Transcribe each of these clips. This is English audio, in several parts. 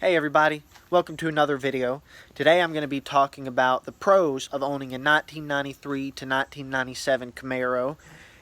Hey everybody, welcome to another video. Today I'm going to be talking about the pros of owning a 1993 to 1997 Camaro.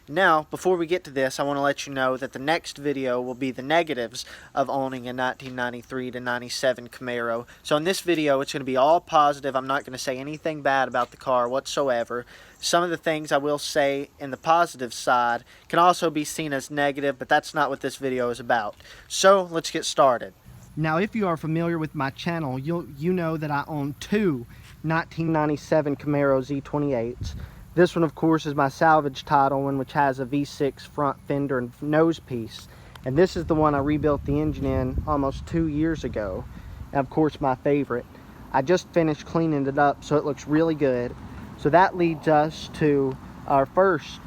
Now, before we get to this, I want to let you know that the next video will be the negatives of owning a 1993 to 97 Camaro. So in this video, it's going to be all positive. I'm not going to say anything bad about the car whatsoever. Some of the things I will say in the positive side can also be seen as negative, but that's not what this video is about. So let's get started. Now, if you are familiar with my channel, you know that I own two 1997 Camaro Z28s. This one, of course, is my salvage title one, which has a V6 front fender and nose piece. And this is the one I rebuilt the engine in almost 2 years ago. And of course, my favorite. I just finished cleaning it up, so it looks really good. So that leads us to our first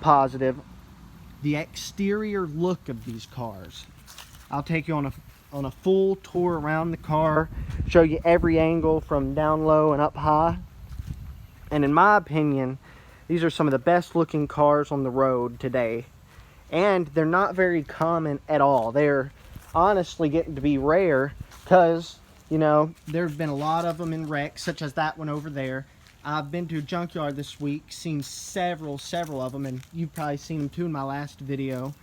positive, the exterior look of these cars. I'll take you on a full tour around the car, show you every angle from down low and up high. And in my opinion, these are some of the best looking cars on the road today. And they're not very common at all. They're honestly getting to be rare because, you know, there have been a lot of them in wrecks, such as that one over there. I've been to a junkyard this week, seen several of them, and you've probably seen them too in my last video.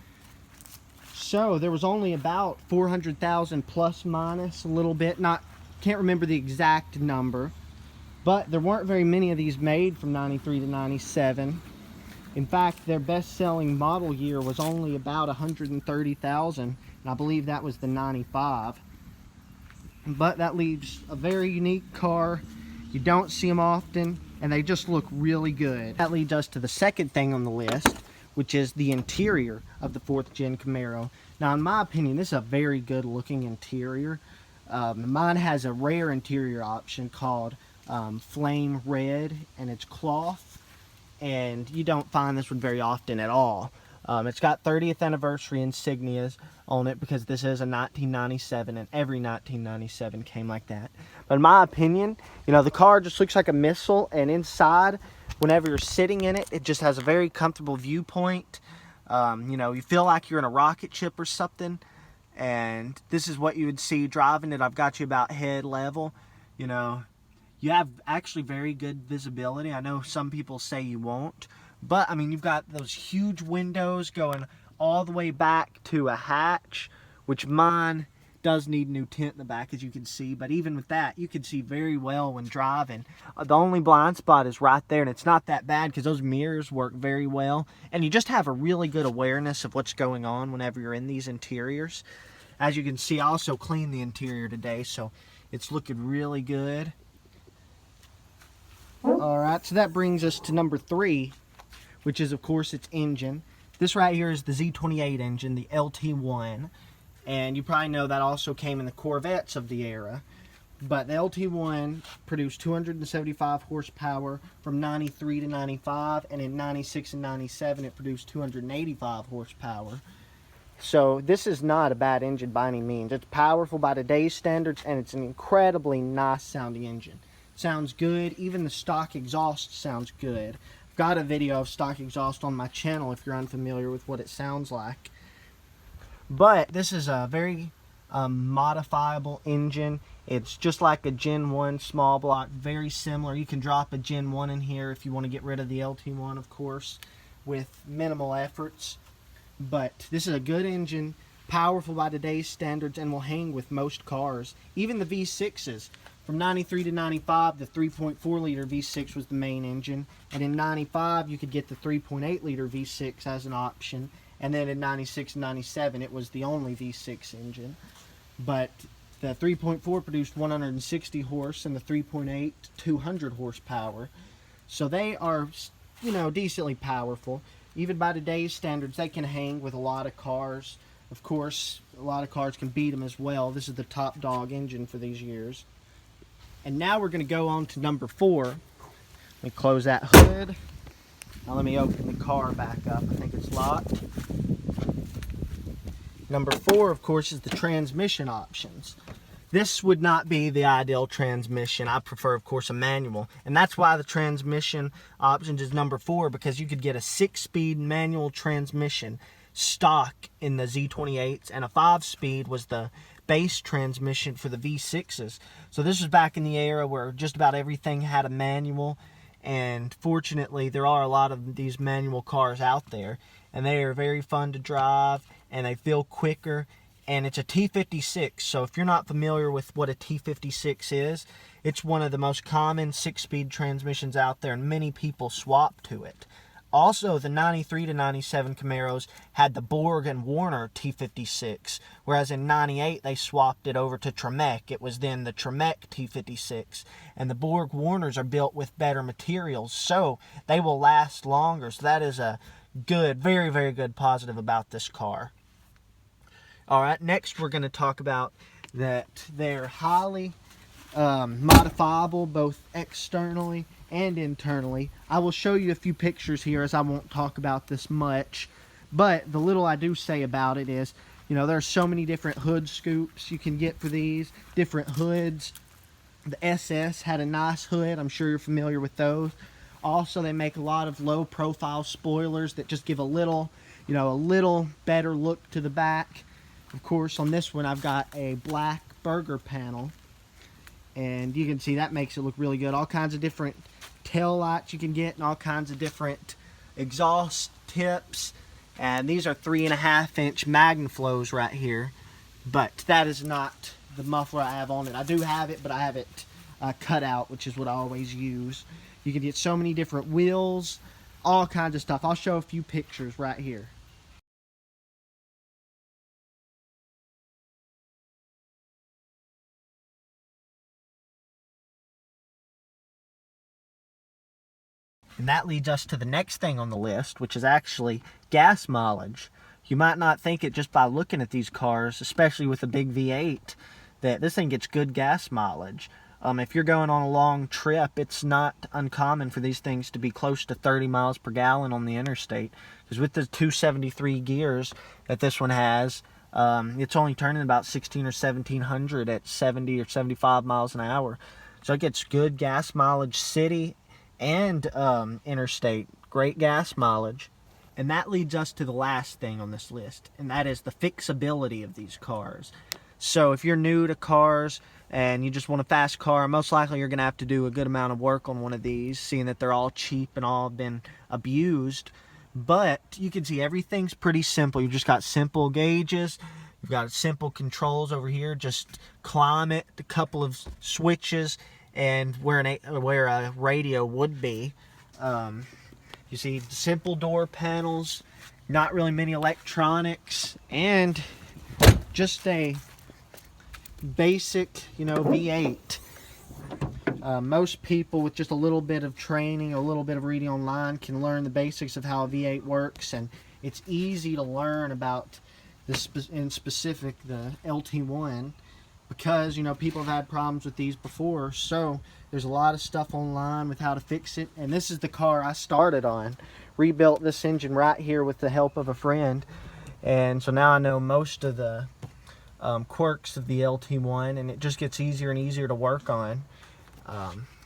So there was only about 400,000 plus minus a little bit. Can't remember the exact number, but there weren't very many of these made from 93 to 97. In fact, their best-selling model year was only about 130,000, and I believe that was the 95. But that leaves a very unique car. You don't see them often, and they just look really good. That leads us to the second thing on the list, which is the interior of the 4th gen Camaro. Now, in my opinion, this is a very good looking interior. Mine has a rare interior option called Flame Red, and it's cloth, and you don't find this one very often at all. It's got 30th anniversary insignias on it because this is a 1997, and every 1997 came like that. But in my opinion, you know, the car just looks like a missile, and inside, whenever you're sitting in it, it just has a very comfortable viewpoint. You know, you feel like you're in a rocket ship or something, and this is what you would see driving it. I've got you about head level. You know, you have actually very good visibility. I know some people say you won't, but I mean, you've got those huge windows going all the way back to a hatch, which mine does need new tint in the back, as you can see, but even with that, you can see very well when driving. The only blind spot is right there, and it's not that bad because those mirrors work very well, and you just have a really good awareness of what's going on whenever you're in these interiors. As you can see, I also cleaned the interior today, so it's looking really good. Alright, so that brings us to number 3, which is, of course, its engine. This right here is the Z28 engine, the LT1. And you probably know that also came in the Corvettes of the era. But the LT1 produced 275 horsepower from 93 to 95. And in 96 and 97, it produced 285 horsepower. So this is not a bad engine by any means. It's powerful by today's standards, and it's an incredibly nice sounding engine. Sounds good. Even the stock exhaust sounds good. I've got a video of stock exhaust on my channel if you're unfamiliar with what it sounds like. But this is a very modifiable engine. It's just like a Gen 1 small block, very similar. You can drop a Gen 1 in here if you want to get rid of the LT1, of course, with minimal efforts. But this is a good engine, powerful by today's standards, and will hang with most cars. Even the V6s. From 93 to 95, the 3.4 liter V6 was the main engine. And in 95, you could get the 3.8 liter V6 as an option. And then in 96 and 97, it was the only V6 engine. But the 3.4 produced 160 horse, and the 3.8, 200 horsepower. So they are, you know, decently powerful. Even by today's standards, they can hang with a lot of cars. Of course, a lot of cars can beat them as well. This is the top dog engine for these years. And now we're going to go on to number 4. Let me close that hood. Now let me open the car back up. I think it's locked. Number 4, of course, is the transmission options. This would not be the ideal transmission. I prefer, of course, a manual. And that's why the transmission options is number 4, because you could get a 6-speed manual transmission stock in the Z28s, and a 5-speed was the base transmission for the V6s. So this was back in the era where just about everything had a manual, and fortunately there are a lot of these manual cars out there, and they are very fun to drive, and they feel quicker, and it's a T56. So if you're not familiar with what a T56 is, it's one of the most common 6-speed transmissions out there, and many people swap to it. Also, the 93 to 97 Camaros had the Borg and Warner T56, whereas in 98 they swapped it over to Tremec. It was then the Tremec T56, and the Borg Warners are built with better materials, so they will last longer. So that is a good, very, very good positive about this car. Alright, next we're going to talk about that they're highly modifiable, both externally and internally. I will show you a few pictures here, as I won't talk about this much, but the little I do say about it is, you know, there's so many different hood scoops you can get for these, different hoods. The SS had a nice hood, I'm sure you're familiar with those. Also, they make a lot of low profile spoilers that just give a little, you know, a little better look to the back. Of course, on this one I've got a black burger panel, and you can see that makes it look really good. All kinds of different tail lights you can get, and all kinds of different exhaust tips. And these are 3.5-inch MagnaFlows right here, but that is not the muffler I have on it. I do have it, but I have it cut out, which is what I always use. You can get so many different wheels, all kinds of stuff. I'll show a few pictures right here. And that leads us to the next thing on the list, which is actually gas mileage. You might not think it just by looking at these cars, especially with a big V8, that this thing gets good gas mileage. If you're going on a long trip, it's not uncommon for these things to be close to 30 miles per gallon on the interstate. Because with the 273 gears that this one has, it's only turning about 16 or 1700 at 70 or 75 miles an hour. So it gets good gas mileage city and interstate. Great gas mileage. And that leads us to the last thing on this list, and that is the fixability of these cars. So if you're new to cars and you just want a fast car, most likely you're going to have to do a good amount of work on one of these, seeing that they're all cheap and all been abused. But you can see everything's pretty simple. You've just got simple gauges. You've got simple controls over here. Just climate, a couple of switches, and where a radio would be. You see simple door panels, not really many electronics, and just a basic, you know, V8. Most people with just a little bit of training, a little bit of reading online, can learn the basics of how a V8 works, and it's easy to learn about this in specific, the LT1, because, you know, people have had problems with these before. So there's a lot of stuff online with how to fix it, and this is the car I started on. Rebuilt this engine right here with the help of a friend, and so now I know most of the quirks of the LT1, and it just gets easier and easier to work on.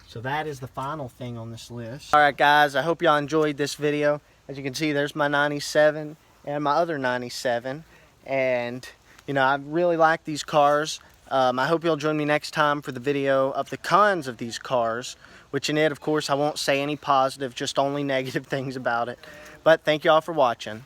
So that is the final thing on this list. Alright guys, I hope y'all enjoyed this video. As you can see, there's my 97 and my other 97, and you know, I really like these cars. I hope you'll join me next time for the video of the cons of these cars, which in it, of course, I won't say any positive, just only negative things about it. But thank you all for watching.